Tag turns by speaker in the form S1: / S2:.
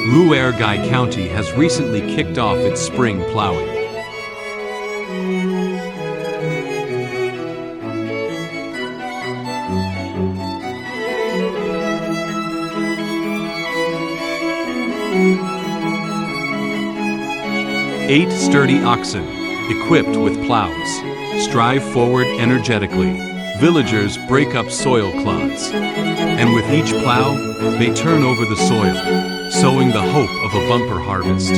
S1: Ruoergai County has recently kicked off its spring plowing. Eight sturdy oxen, equipped with plows, strive forward energetically. Villagers break up soil clods, and with each plow, they turn over the soil, sowing the hope of a bumper harvest.